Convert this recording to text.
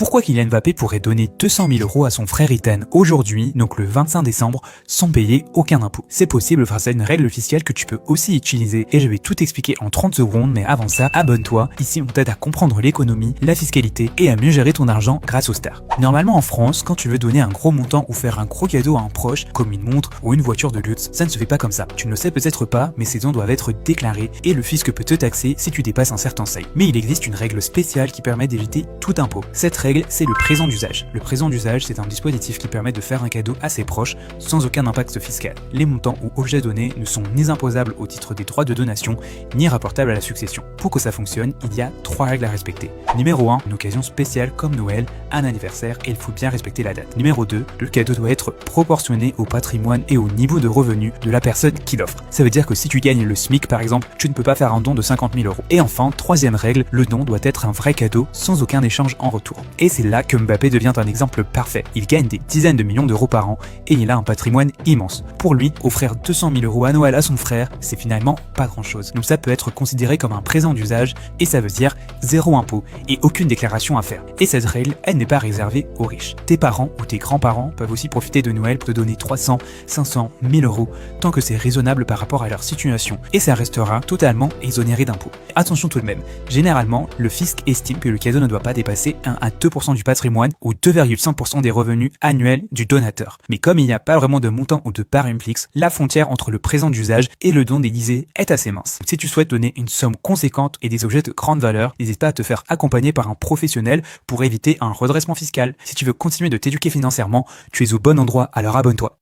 Pourquoi Kylian Mbappé pourrait donner 200 000 € à son frère Ethan aujourd'hui, donc le 25 décembre, sans payer aucun impôt? C'est possible grâce à une règle fiscale que tu peux aussi utiliser et je vais tout expliquer en 30 secondes, mais avant ça, abonne-toi. Ici, on t'aide à comprendre l'économie, la fiscalité et à mieux gérer ton argent grâce aux stars. Normalement, en France, quand tu veux donner un gros montant ou faire un gros cadeau à un proche, comme une montre ou une voiture de luxe, ça ne se fait pas comme ça. Tu ne le sais peut-être pas, mais ces dons doivent être déclarés et le fisc peut te taxer si tu dépasses un certain seuil. Mais il existe une règle spéciale qui permet d'éviter tout impôt. Cette règle, c'est le présent d'usage. Le présent d'usage, c'est un dispositif qui permet de faire un cadeau à ses proches sans aucun impact fiscal. Les montants ou objets donnés ne sont ni imposables au titre des droits de donation, ni rapportables à la succession. Pour que ça fonctionne, il y a 3 règles à respecter. Numéro 1, une occasion spéciale comme Noël, un anniversaire, et il faut bien respecter la date. Numéro 2, le cadeau doit être proportionné au patrimoine et au niveau de revenu de la personne qui l'offre. Ça veut dire que si tu gagnes le SMIC par exemple, tu ne peux pas faire un don de 50 000 €. Et enfin, troisième règle, le don doit être un vrai cadeau sans aucun échange en retour. Et c'est là que Mbappé devient un exemple parfait. Il gagne des dizaines de millions d'euros par an et il a un patrimoine immense. Pour lui, offrir 200 000 € à Noël à son frère, c'est finalement pas grand chose. Donc ça peut être considéré comme un présent d'usage et ça veut dire zéro impôt et aucune déclaration à faire. Et cette règle, elle n'est pas réservée aux riches. Tes parents ou tes grands-parents peuvent aussi profiter de Noël pour te donner 300, 500, 1000 € tant que c'est raisonnable par rapport à leur situation et ça restera totalement exonéré d'impôts. Attention tout de même, généralement, le fisc estime que le cadeau ne doit pas dépasser 1 à 2% du patrimoine ou 2,5% des revenus annuels du donateur. Mais comme il n'y a pas vraiment de montant ou de part fixe, la frontière entre le présent d'usage et le don déguisé est assez mince. Si tu souhaites donner une somme conséquente et des objets de grande valeur, n'hésite pas à te faire accompagner par un professionnel pour éviter un redressement fiscal. Si tu veux continuer de t'éduquer financièrement, tu es au bon endroit, alors abonne-toi.